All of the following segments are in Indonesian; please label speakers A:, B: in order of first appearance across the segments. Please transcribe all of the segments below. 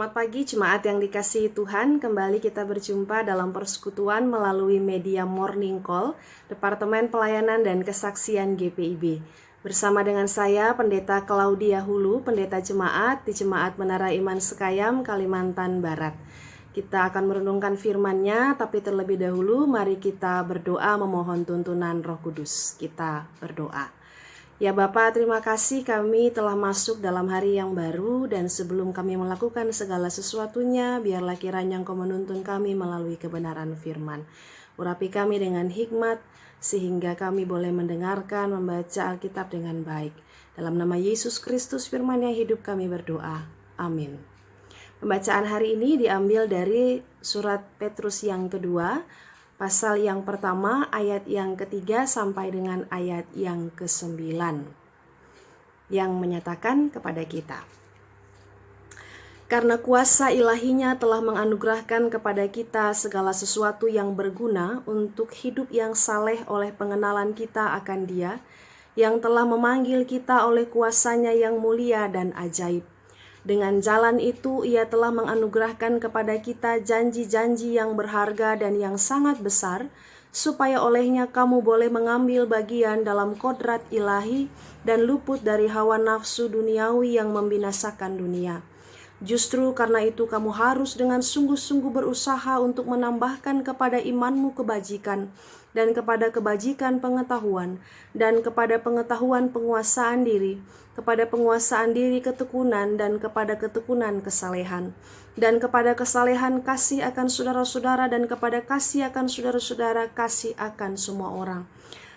A: Selamat pagi jemaat yang dikasihi Tuhan. Kembali kita berjumpa dalam persekutuan melalui media Morning Call Departemen Pelayanan dan Kesaksian GPIB. Bersama dengan saya Pendeta Claudia Hulu, Pendeta Jemaat di Jemaat Menara Iman Sekayam, Kalimantan Barat. Kita akan merenungkan firman-Nya, tapi terlebih dahulu mari kita berdoa memohon tuntunan Roh Kudus. Kita berdoa. Ya Bapa, terima kasih kami telah masuk dalam hari yang baru, dan sebelum kami melakukan segala sesuatunya, biarlah kiranya Engkau menuntun kami melalui kebenaran firman. Urapi kami dengan hikmat, sehingga kami boleh mendengarkan, membaca Alkitab dengan baik. Dalam nama Yesus Kristus firman yang hidup kami berdoa. Amin. Pembacaan hari ini diambil dari surat Petrus yang kedua, pasal yang pertama, ayat yang ketiga sampai dengan ayat yang ke-9, yang menyatakan kepada kita, karena kuasa ilahinya telah menganugerahkan kepada kita segala sesuatu yang berguna untuk hidup yang saleh oleh pengenalan kita akan Dia, yang telah memanggil kita oleh kuasanya yang mulia dan ajaib. Dengan jalan itu Ia telah menganugerahkan kepada kita janji-janji yang berharga dan yang sangat besar, supaya olehnya kamu boleh mengambil bagian dalam kodrat ilahi dan luput dari hawa nafsu duniawi yang membinasakan dunia. Justru karena itu kamu harus dengan sungguh-sungguh berusaha untuk menambahkan kepada imanmu kebajikan, dan kepada kebajikan pengetahuan, dan kepada pengetahuan penguasaan diri, kepada penguasaan diri ketekunan, dan kepada ketekunan kesalehan, dan kepada kesalehan kasih akan saudara-saudara, dan kepada kasih akan saudara-saudara kasih akan semua orang.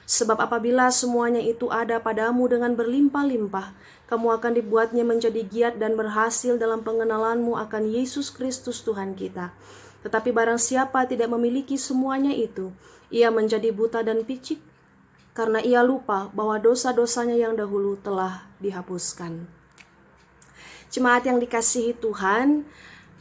A: Sebab apabila semuanya itu ada padamu dengan berlimpah-limpah, kamu akan dibuatnya menjadi giat dan berhasil dalam pengenalanmu akan Yesus Kristus Tuhan kita. Tetapi barang siapa tidak memiliki semuanya itu, ia menjadi buta dan picik, karena ia lupa bahwa dosa-dosanya yang dahulu telah dihapuskan. Jemaat yang dikasihi Tuhan,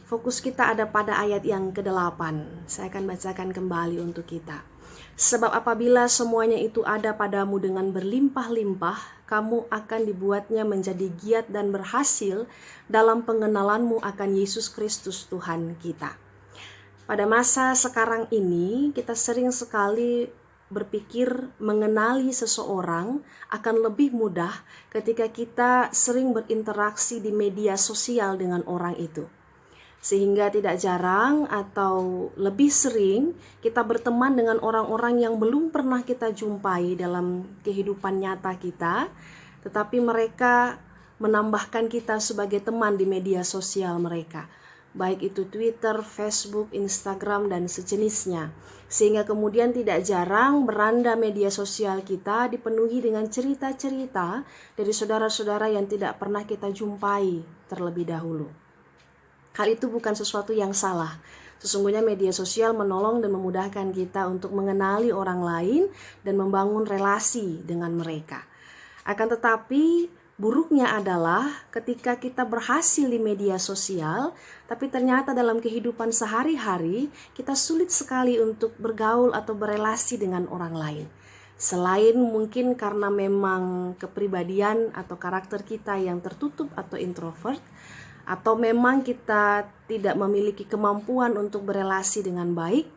A: fokus kita ada pada ayat yang ke-8. Saya akan bacakan kembali untuk kita. Sebab apabila semuanya itu ada padamu dengan berlimpah-limpah, kamu akan dibuatnya menjadi giat dan berhasil dalam pengenalanmu akan Yesus Kristus Tuhan kita. Pada masa sekarang ini, kita sering sekali berpikir mengenali seseorang akan lebih mudah ketika kita sering berinteraksi di media sosial dengan orang itu. Sehingga tidak jarang atau lebih sering kita berteman dengan orang-orang yang belum pernah kita jumpai dalam kehidupan nyata kita, tetapi mereka menambahkan kita sebagai teman di media sosial mereka, baik itu Twitter, Facebook, Instagram, dan sejenisnya. Sehingga kemudian tidak jarang beranda media sosial kita dipenuhi dengan cerita-cerita dari saudara-saudara yang tidak pernah kita jumpai terlebih dahulu. Hal itu bukan sesuatu yang salah. Sesungguhnya media sosial menolong dan memudahkan kita untuk mengenali orang lain dan membangun relasi dengan mereka. Akan tetapi buruknya adalah ketika kita berhasil di media sosial, tapi ternyata dalam kehidupan sehari-hari kita sulit sekali untuk bergaul atau berelasi dengan orang lain. Selain mungkin karena memang kepribadian atau karakter kita yang tertutup atau introvert, atau memang kita tidak memiliki kemampuan untuk berelasi dengan baik,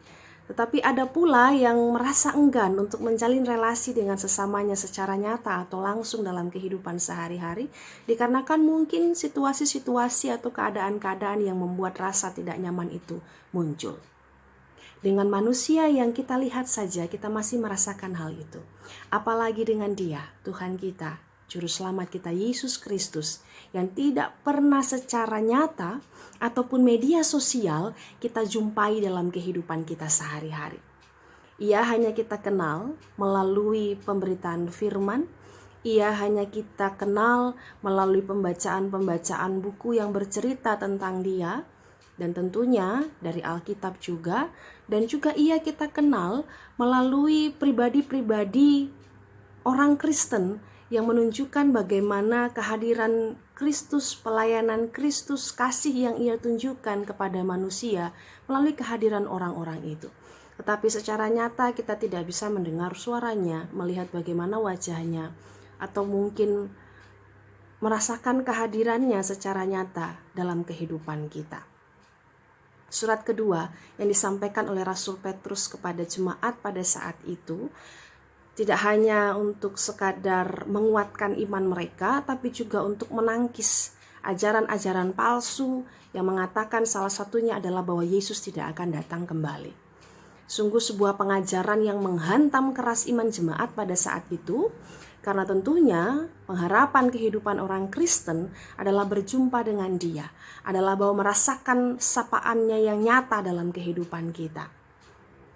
A: tetapi ada pula yang merasa enggan untuk menjalin relasi dengan sesamanya secara nyata atau langsung dalam kehidupan sehari-hari, dikarenakan mungkin situasi-situasi atau keadaan-keadaan yang membuat rasa tidak nyaman itu muncul. Dengan manusia yang kita lihat saja kita masih merasakan hal itu, apalagi dengan Dia, Tuhan kita, Juru Selamat kita Yesus Kristus, yang tidak pernah secara nyata ataupun media sosial kita jumpai dalam kehidupan kita sehari-hari. Ia hanya kita kenal melalui pemberitaan firman, ia hanya kita kenal melalui pembacaan-pembacaan buku yang bercerita tentang Dia, dan tentunya dari Alkitab juga, dan juga ia kita kenal melalui pribadi-pribadi orang Kristen yang menunjukkan bagaimana kehadiran Kristus, pelayanan Kristus, kasih yang Ia tunjukkan kepada manusia melalui kehadiran orang-orang itu. Tetapi secara nyata kita tidak bisa mendengar suaranya, melihat bagaimana wajahnya, atau mungkin merasakan kehadirannya secara nyata dalam kehidupan kita. Surat kedua yang disampaikan oleh Rasul Petrus kepada jemaat pada saat itu tidak hanya untuk sekadar menguatkan iman mereka, tapi juga untuk menangkis ajaran-ajaran palsu yang mengatakan salah satunya adalah bahwa Yesus tidak akan datang kembali. Sungguh sebuah pengajaran yang menghantam keras iman jemaat pada saat itu, karena tentunya pengharapan kehidupan orang Kristen adalah berjumpa dengan Dia, adalah bahwa merasakan sapaannya yang nyata dalam kehidupan kita.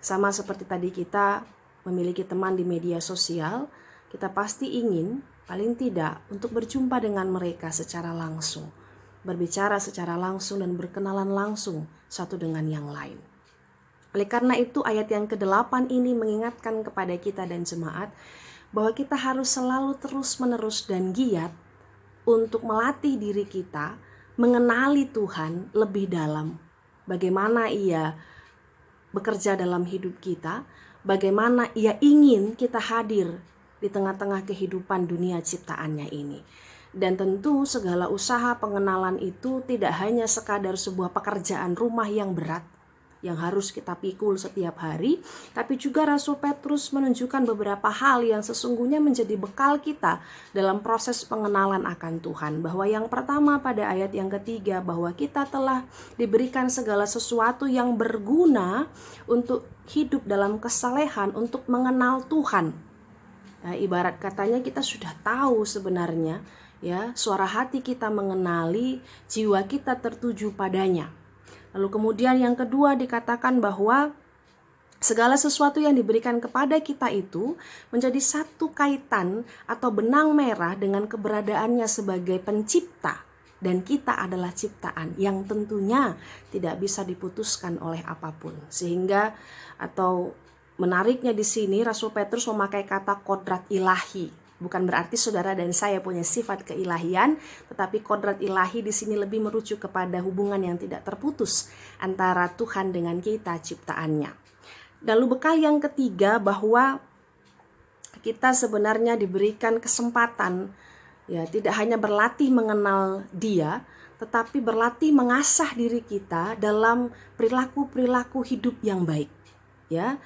A: Sama seperti tadi kita memiliki teman di media sosial, kita pasti ingin paling tidak untuk berjumpa dengan mereka secara langsung, berbicara secara langsung dan berkenalan langsung satu dengan yang lain. Oleh karena itu ayat yang ke-8 ini mengingatkan kepada kita dan jemaat bahwa kita harus selalu terus-menerus dan giat untuk melatih diri kita mengenali Tuhan lebih dalam. Bagaimana Ia bekerja dalam hidup kita, bagaimana Ia ingin kita hadir di tengah-tengah kehidupan dunia ciptaannya ini. Dan tentu segala usaha pengenalan itu tidak hanya sekadar sebuah pekerjaan rumah yang berat, yang harus kita pikul setiap hari, tapi juga Rasul Petrus menunjukkan beberapa hal yang sesungguhnya menjadi bekal kita dalam proses pengenalan akan Tuhan. Bahwa yang pertama pada ayat yang ketiga, bahwa kita telah diberikan segala sesuatu yang berguna untuk hidup dalam kesalehan, untuk mengenal Tuhan. Nah, ibarat katanya kita sudah tahu sebenarnya, ya, suara hati kita mengenali, jiwa kita tertuju padanya. Lalu kemudian yang kedua dikatakan bahwa segala sesuatu yang diberikan kepada kita itu menjadi satu kaitan atau benang merah dengan keberadaannya sebagai pencipta. Dan kita adalah ciptaan yang tentunya tidak bisa diputuskan oleh apapun. Sehingga atau menariknya di sini Rasul Petrus memakai kata kodrat ilahi. Bukan berarti saudara dan saya punya sifat keilahian, tetapi kodrat ilahi di sini lebih merujuk kepada hubungan yang tidak terputus antara Tuhan dengan kita ciptaannya. Lalu bekal yang ketiga bahwa kita sebenarnya diberikan kesempatan, ya, tidak hanya berlatih mengenal Dia, tetapi berlatih mengasah diri kita dalam perilaku-perilaku hidup yang baik, ya.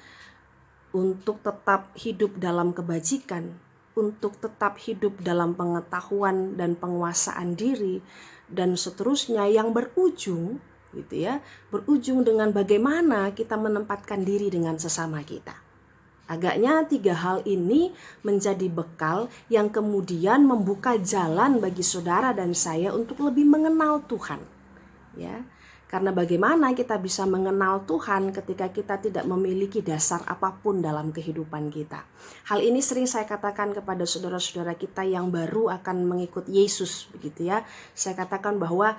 A: Untuk tetap hidup dalam kebajikan, untuk tetap hidup dalam pengetahuan dan penguasaan diri, dan seterusnya yang berujung, gitu ya, berujung dengan bagaimana kita menempatkan diri dengan sesama kita. Agaknya 3 hal ini menjadi bekal yang kemudian membuka jalan bagi saudara dan saya untuk lebih mengenal Tuhan, ya. Karena bagaimana kita bisa mengenal Tuhan ketika kita tidak memiliki dasar apapun dalam kehidupan kita. Hal ini sering saya katakan kepada saudara-saudara kita yang baru akan mengikut Yesus, begitu ya. Saya katakan bahwa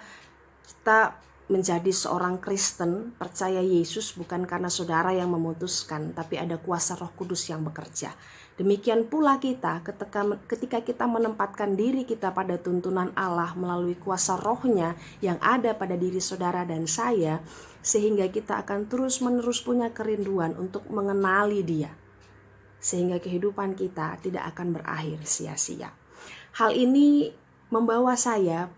A: kita menjadi seorang Kristen, percaya Yesus bukan karena saudara yang memutuskan, tapi ada kuasa Roh Kudus yang bekerja. Demikian pula kita ketika kita menempatkan diri kita pada tuntunan Allah melalui kuasa Roh-Nya yang ada pada diri saudara dan saya, sehingga kita akan terus-menerus punya kerinduan untuk mengenali Dia, sehingga kehidupan kita tidak akan berakhir sia-sia. Hal ini membawa saya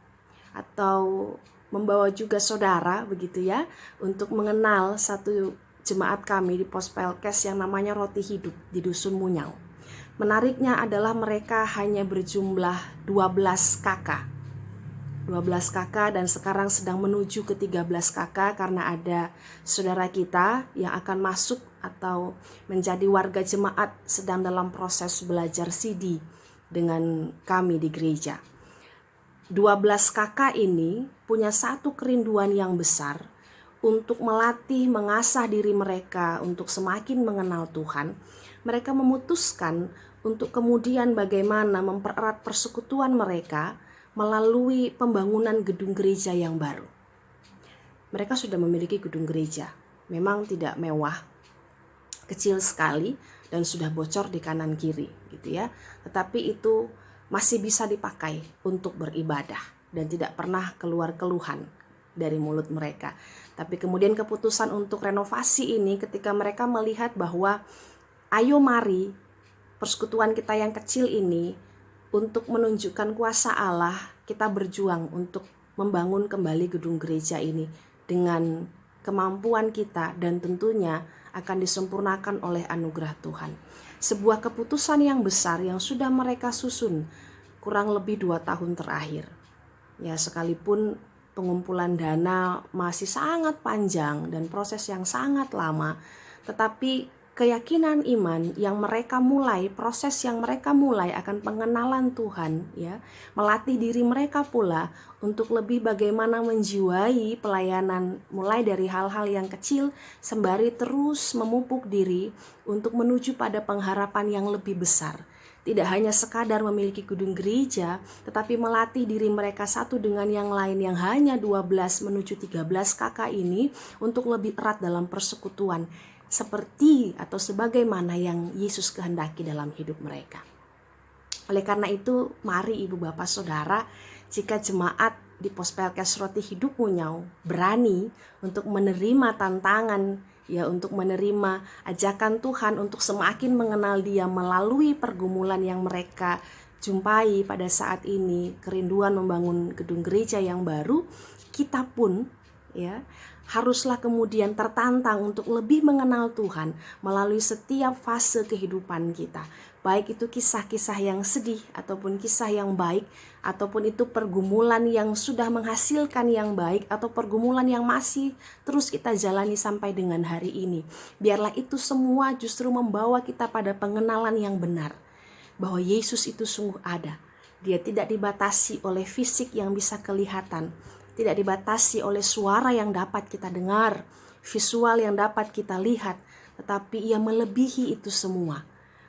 A: atau membawa juga saudara, begitu ya, untuk mengenal satu jemaat kami di Pospelkes yang namanya Roti Hidup di Dusun Munyau. Menariknya adalah mereka hanya berjumlah 12 kakak. 12 kakak dan sekarang sedang menuju ke 13 kakak karena ada saudara kita yang akan masuk atau menjadi warga jemaat sedang dalam proses belajar CD dengan kami di gereja. 12 kakak ini punya satu kerinduan yang besar untuk melatih, mengasah diri mereka untuk semakin mengenal Tuhan. Mereka memutuskan untuk kemudian bagaimana mempererat persekutuan mereka melalui pembangunan gedung gereja yang baru. Mereka sudah memiliki gedung gereja, memang tidak mewah, kecil sekali dan sudah bocor di kanan kiri, gitu ya. Tetapi itu masih bisa dipakai untuk beribadah dan tidak pernah keluar keluhan dari mulut mereka. Tapi kemudian keputusan untuk renovasi ini ketika mereka melihat bahwa ayo mari persekutuan kita yang kecil ini untuk menunjukkan kuasa Allah, kita berjuang untuk membangun kembali gedung gereja ini dengan kemampuan kita, dan tentunya akan disempurnakan oleh anugerah Tuhan. Sebuah keputusan yang besar yang sudah mereka susun kurang lebih 2 tahun terakhir. Ya, sekalipun pengumpulan dana masih sangat panjang dan proses yang sangat lama, tetapi keyakinan iman yang mereka mulai, proses yang mereka mulai akan pengenalan Tuhan, ya, melatih diri mereka pula untuk lebih bagaimana menjiwai pelayanan, mulai dari hal-hal yang kecil sembari terus memupuk diri untuk menuju pada pengharapan yang lebih besar. Tidak hanya sekadar memiliki gedung gereja, tetapi melatih diri mereka satu dengan yang lain yang hanya 12 menuju 13 kakak ini untuk lebih erat dalam persekutuan, seperti atau sebagaimana yang Yesus kehendaki dalam hidup mereka. Oleh karena itu, mari Ibu Bapak Saudara, jika jemaat di Pospelkes Roti Hidup Munyau berani untuk menerima tantangan, ya, untuk menerima ajakan Tuhan untuk semakin mengenal Dia melalui pergumulan yang mereka jumpai pada saat ini, kerinduan membangun gedung gereja yang baru, kita pun, ya, haruslah kemudian tertantang untuk lebih mengenal Tuhan melalui setiap fase kehidupan kita. Baik itu kisah-kisah yang sedih ataupun kisah yang baik, ataupun itu pergumulan yang sudah menghasilkan yang baik, atau pergumulan yang masih terus kita jalani sampai dengan hari ini. Biarlah itu semua justru membawa kita pada pengenalan yang benar, bahwa Yesus itu sungguh ada. Dia tidak dibatasi oleh fisik yang bisa kelihatan, tidak dibatasi oleh suara yang dapat kita dengar, visual yang dapat kita lihat, tetapi Ia melebihi itu semua.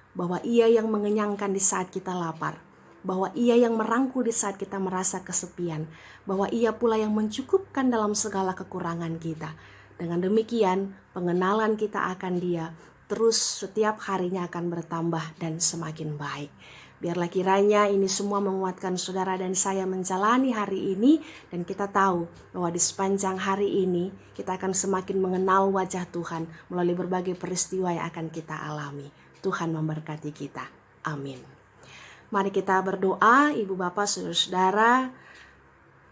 A: Bahwa Ia yang mengenyangkan di saat kita lapar, bahwa Ia yang merangkul di saat kita merasa kesepian, bahwa Ia pula yang mencukupkan dalam segala kekurangan kita. Dengan demikian, pengenalan kita akan Dia terus setiap harinya akan bertambah dan semakin baik. Biarlah kiranya ini semua menguatkan saudara dan saya menjalani hari ini, dan kita tahu bahwa di sepanjang hari ini kita akan semakin mengenal wajah Tuhan melalui berbagai peristiwa yang akan kita alami. Tuhan memberkati kita. Amin. Mari kita berdoa, Ibu Bapak, Saudara-saudara,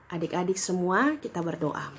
A: adik-adik semua, kita berdoa.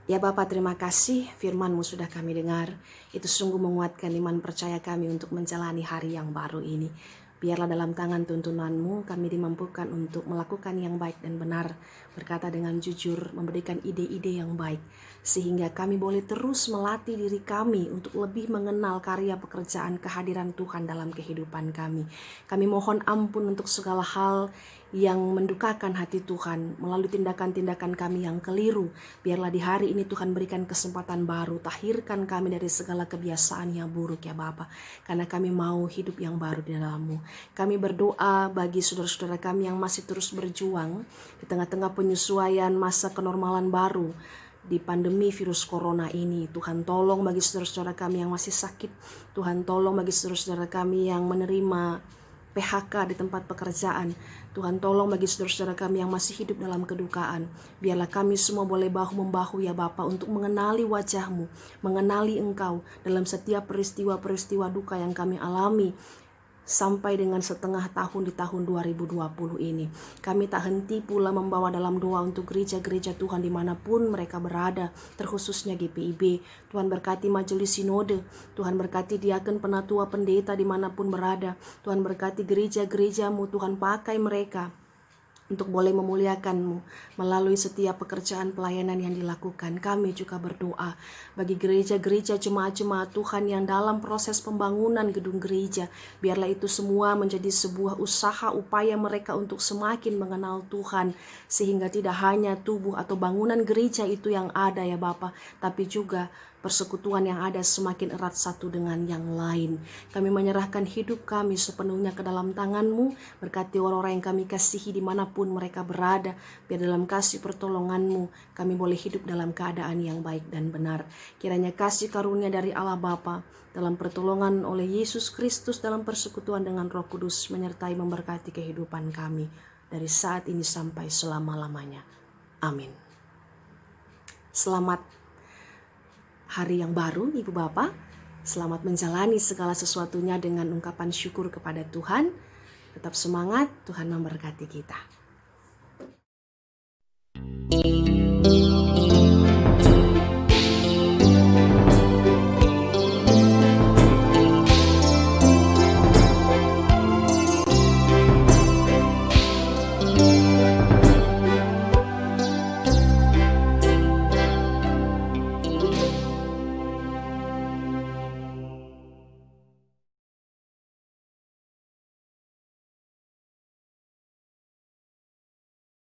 A: Ya Bapa, terima kasih firman-Mu sudah kami dengar. Itu sungguh menguatkan iman percaya kami untuk menjalani hari yang baru ini. Biarlah dalam tangan tuntunan-Mu kami dimampukan untuk melakukan yang baik dan benar, berkata dengan jujur, memberikan ide-ide yang baik, sehingga kami boleh terus melatih diri kami untuk lebih mengenal karya pekerjaan kehadiran Tuhan dalam kehidupan kami. Kami mohon ampun untuk segala hal yang mendukakan hati Tuhan melalui tindakan-tindakan kami yang keliru. Biarlah di hari ini Tuhan berikan kesempatan baru, tahirkan kami dari segala kebiasaan yang buruk ya Bapa, karena kami mau hidup yang baru di dalam-Mu. Kami berdoa bagi saudara-saudara kami yang masih terus berjuang di tengah-tengah penyesuaian masa kenormalan baru di pandemi virus corona ini. Tuhan tolong bagi saudara-saudara kami yang masih sakit. Tuhan tolong bagi saudara-saudara kami yang menerima PHK di tempat pekerjaan. Tuhan tolong bagi saudara-saudara kami yang masih hidup dalam kedukaan. Biarlah kami semua boleh bahu-membahu ya Bapa untuk mengenali wajah-Mu, mengenali Engkau dalam setiap peristiwa-peristiwa duka yang kami alami sampai dengan setengah tahun di tahun 2020 ini. Kami tak henti pula membawa dalam doa untuk gereja-gereja Tuhan dimanapun mereka berada, terkhususnya GPIB. Tuhan berkati majelis sinode, Tuhan berkati diaken, penatua, pendeta dimanapun berada. Tuhan berkati gereja-gereja-Mu, Tuhan pakai mereka untuk boleh memuliakan-Mu melalui setiap pekerjaan pelayanan yang dilakukan. Kami juga berdoa bagi gereja-gereja, jemaat-jemaat Tuhan yang dalam proses pembangunan gedung gereja. Biarlah itu semua menjadi sebuah usaha upaya mereka untuk semakin mengenal Tuhan, sehingga tidak hanya tubuh atau bangunan gereja itu yang ada ya Bapa, tapi juga persekutuan yang ada semakin erat satu dengan yang lain. Kami menyerahkan hidup kami sepenuhnya ke dalam tangan-Mu. Berkati orang-orang yang kami kasihi dimanapun mereka berada. Biar dalam kasih pertolongan-Mu kami boleh hidup dalam keadaan yang baik dan benar. Kiranya kasih karunia dari Allah Bapa dalam pertolongan oleh Yesus Kristus dalam persekutuan dengan Roh Kudus menyertai memberkati kehidupan kami dari saat ini sampai selama-lamanya. Amin. Selamat hari yang baru Ibu Bapak. Selamat menjalani segala sesuatunya dengan ungkapan syukur kepada Tuhan. Tetap semangat, Tuhan memberkati kita.